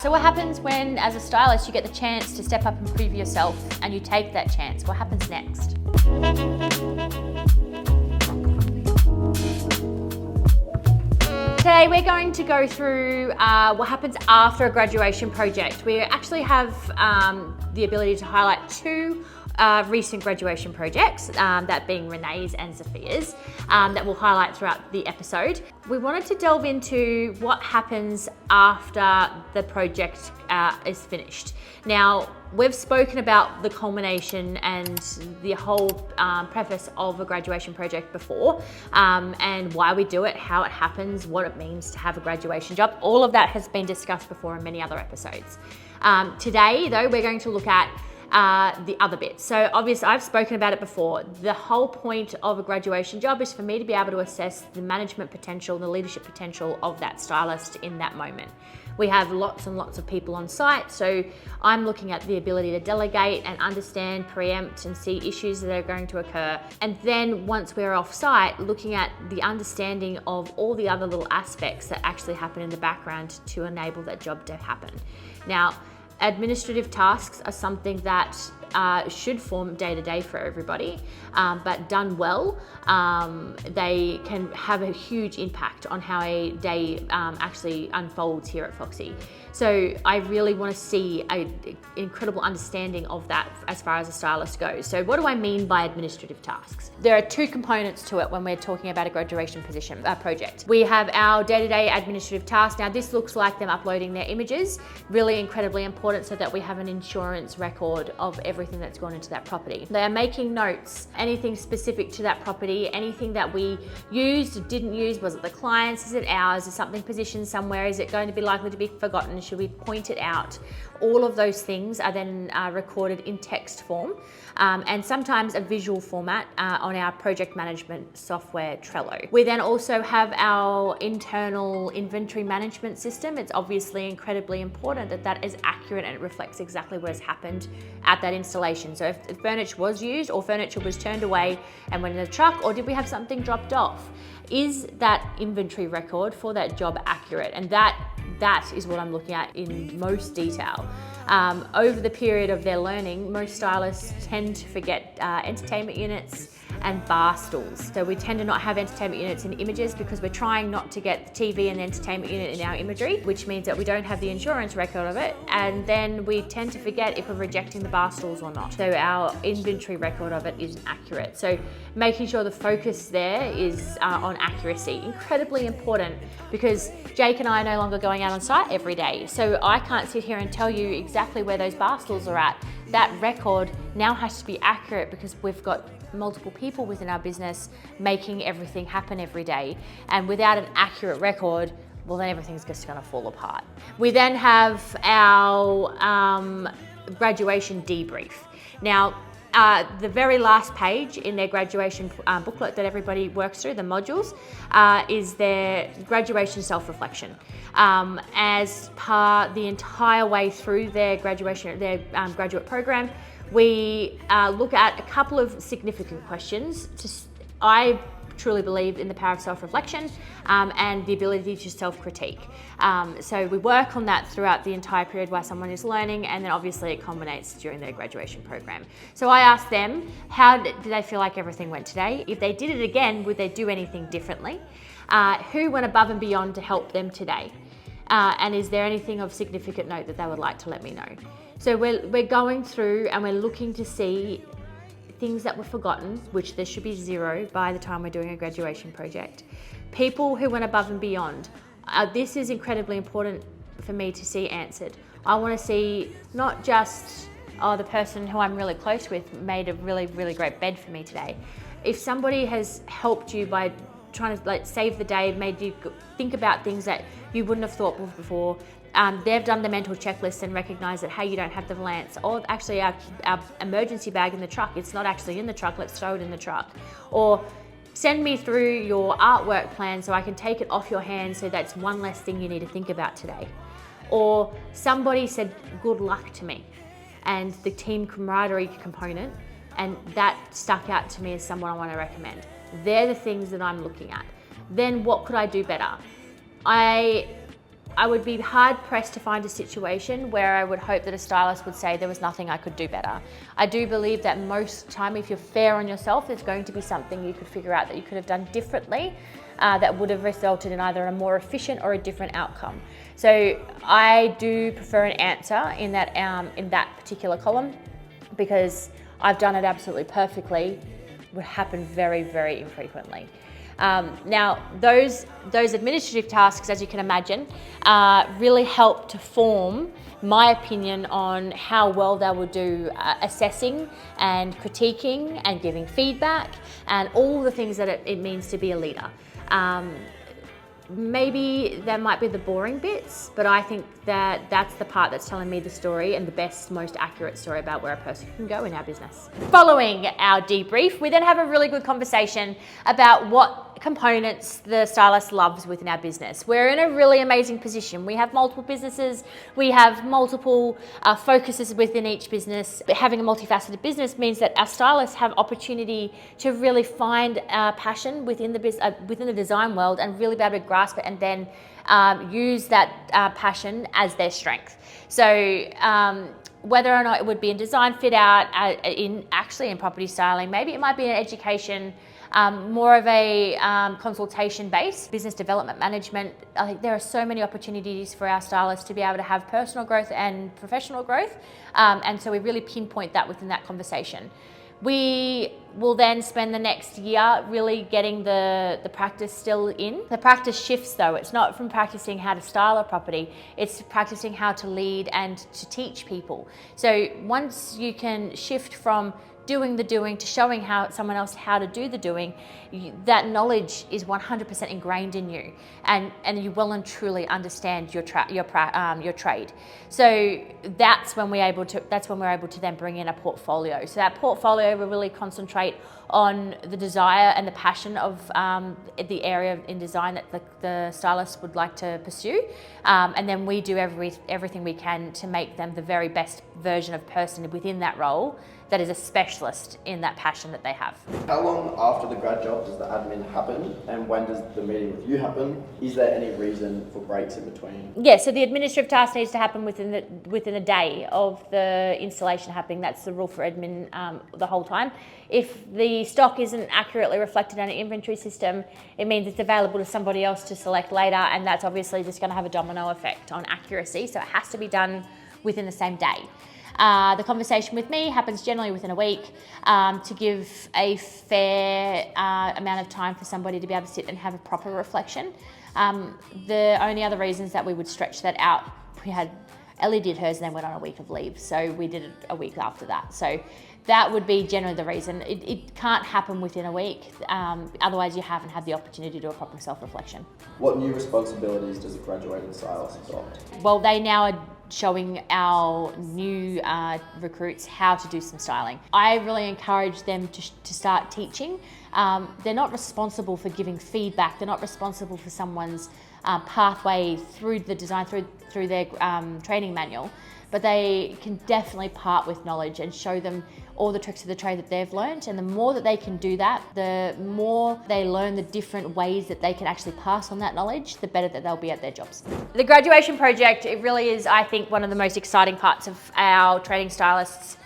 So what happens when, as a stylist, you get the chance to step up and prove yourself and you take that chance? What happens next? Today we're going to go through what happens after a graduation project. We actually have the ability to highlight two recent graduation projects, that being Renae's and Zsofia's, that we'll highlight throughout the episode. We wanted to delve into what happens after the project is finished. Now, we've spoken about the culmination and the whole preface of a graduation project before, and why we do it, how it happens, what it means to have a graduation job. All of that has been discussed before in many other episodes. Today, though, we're going to look at the other bit. So obviously I've spoken about it before. The whole point of a graduation job is for me to be able to assess the management potential, the leadership potential of that stylist in that moment. We have lots and lots of people on site, so I'm looking at the ability to delegate and understand, preempt and see issues that are going to occur. And then once we're off site, looking at the understanding of all the other little aspects that actually happen in the background to enable that job to happen. Now, administrative tasks are something that should form day to day for everybody, but done well, they can have a huge impact on how a day actually unfolds here at Foxy. So I really want to see an incredible understanding of that as far as a stylist goes. So what do I mean by administrative tasks? There are two components to it when we're talking about a graduation project. We have our day-to-day administrative tasks. Now this looks like them uploading their images, really incredibly important so that we have an insurance record of everything that's gone into that property. They are making notes, anything specific to that property, anything that we used or didn't use. Was it the client's? Is it ours? Is something positioned somewhere? Is it going to be likely to be forgotten? Should we point it out? All of those things are then recorded in text form, and sometimes a visual format on our project management software Trello. We then also have our internal inventory management system. It's obviously incredibly important that that is accurate and it reflects exactly what has happened at that installation. So if furniture was used or furniture was turned away and went in the truck, or did we have something dropped off? Is that inventory record for that job accurate? And that is what I'm looking at in most detail. Over the period of their learning, most stylists tend to forget entertainment units and bar stools. So we tend to not have entertainment units in images because we're trying not to get the TV and the entertainment unit in our imagery, which means that we don't have the insurance record of it. And then we tend to forget if we're rejecting the bar stools or not. So our inventory record of it isn't accurate. So making sure the focus there is on accuracy, incredibly important, because Jake and I are no longer going out on site every day. So I can't sit here and tell you exactly where those bar stools are at. That record now has to be accurate because we've got multiple people within our business making everything happen every day. And without an accurate record, well, then everything's just gonna fall apart. We then have our graduation debrief. Now, the very last page in their graduation booklet that everybody works through, the modules, is their graduation self-reflection. As per the entire way through their graduate program, we look at a couple of significant questions. I truly believe in the power of self-reflection and the ability to self-critique. So we work on that throughout the entire period while someone is learning, and then obviously it culminates during their graduation program. So I asked them, how did they feel like everything went today? If they did it again, would they do anything differently? Who went above and beyond to help them today? And is there anything of significant note that they would like to let me know? So we're going through and we're looking to see things that were forgotten, which there should be 0 by the time we're doing a graduation project. People who went above and beyond. This is incredibly important for me to see answered. I want to see not just, oh, the person who I'm really close with made a really, really great bed for me today. If somebody has helped you by trying to save the day, made you think about things that you wouldn't have thought of before, they've done the mental checklist and recognise that, hey, you don't have the lance, or actually our emergency bag in the truck, it's not actually in the truck, let's throw it in the truck. Or send me through your artwork plan so I can take it off your hands, so that's one less thing you need to think about today. Or somebody said good luck to me, and the team camaraderie component, and that stuck out to me as someone I want to recommend. They're the things that I'm looking at. Then what could I do better? I I would be hard pressed to find a situation where I would hope that a stylist would say there was nothing I could do better. I do believe that most of the time, if you're fair on yourself, there's going to be something you could figure out that you could have done differently that would have resulted in either a more efficient or a different outcome. So I do prefer an answer in that particular column, because I've done it absolutely perfectly would happen very, very infrequently. Now, those administrative tasks, as you can imagine, really help to form my opinion on how well they will do assessing and critiquing and giving feedback and all the things that it means to be a leader. Maybe that might be the boring bits, but I think that that's the part that's telling me the story and the best, most accurate story about where a person can go in our business. Following our debrief, we then have a really good conversation about what components the stylist loves within our business. We're in a really amazing position. We have multiple businesses, we have multiple focuses within each business. But having a multifaceted business means that our stylists have opportunity to really find passion within the design world and really be able to grasp it and then use that passion as their strength. So whether or not it would be in design fit out, in property styling, maybe it might be in education, more of a consultation based business development management. I think there are so many opportunities for our stylists to be able to have personal growth and professional growth, and so we really pinpoint that within that conversation. We will then spend the next year really getting the practice still in. The practice shifts though. It's not from practicing how to style a property, it's practicing how to lead and to teach people. So once you can shift from doing the doing to showing someone else how to do the doing, that knowledge is 100% ingrained in you, and you well and truly understand your trade. So that's when we're able to then bring in a portfolio. So that portfolio will really concentrate on the desire and the passion of the area in design that the stylist would like to pursue, and then we do everything we can to make them the very best version of person within that role that is a specialist in that passion that they have. How long after the grad job does the admin happen, and when does the meeting with you happen? Is there any reason for breaks in between? Yeah, so the administrative task needs to happen within a day of the installation happening. That's the rule for admin the whole time. If the stock isn't accurately reflected on an inventory system, it means it's available to somebody else to select later, and that's obviously just going to have a domino effect on accuracy, so it has to be done within the same day. The conversation with me happens generally within a week to give a fair amount of time for somebody to be able to sit and have a proper reflection. The only other reasons that we would stretch that out, Ellie did hers and then went on a week of leave, so we did it a week after that. So that would be generally the reason. It can't happen within a week, otherwise you haven't had the opportunity to do a proper self-reflection. What new responsibilities does a graduated stylist adopt? Well, they now are showing our new recruits how to do some styling. I really encourage them to start teaching. They're not responsible for giving feedback. They're not responsible for someone's pathway through the design, through their training manual, but they can definitely part with knowledge and show them all the tricks of the trade that they've learned. And the more that they can do that, the more they learn the different ways that they can actually pass on that knowledge, the better that they'll be at their jobs. The graduation project, it really is, I think, one of the most exciting parts of our training stylists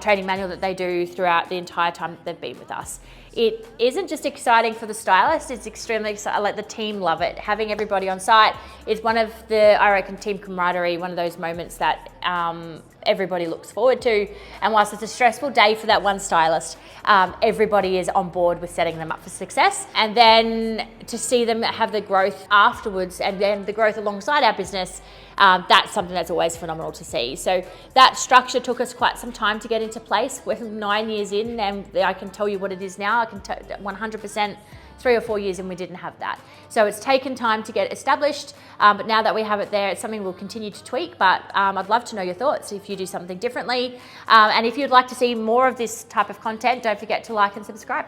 training manual that they do throughout the entire time that they've been with us. It isn't just exciting for the stylist, it's extremely exciting. Like, the team love it. Having everybody on site is one of the, I reckon, team camaraderie, one of those moments that everybody looks forward to. And whilst it's a stressful day for that one stylist, everybody is on board with setting them up for success. And then to see them have the growth afterwards and then the growth alongside our business, that's something that's always phenomenal to see. So that structure took us quite some time to get into place. We're 9 years in, and I can tell you what it is now. I can 100%, 3 or 4 years in, we didn't have that. So it's taken time to get established, but now that we have it there, it's something we'll continue to tweak, but I'd love to know your thoughts if you do something differently. And if you'd like to see more of this type of content, don't forget to like and subscribe.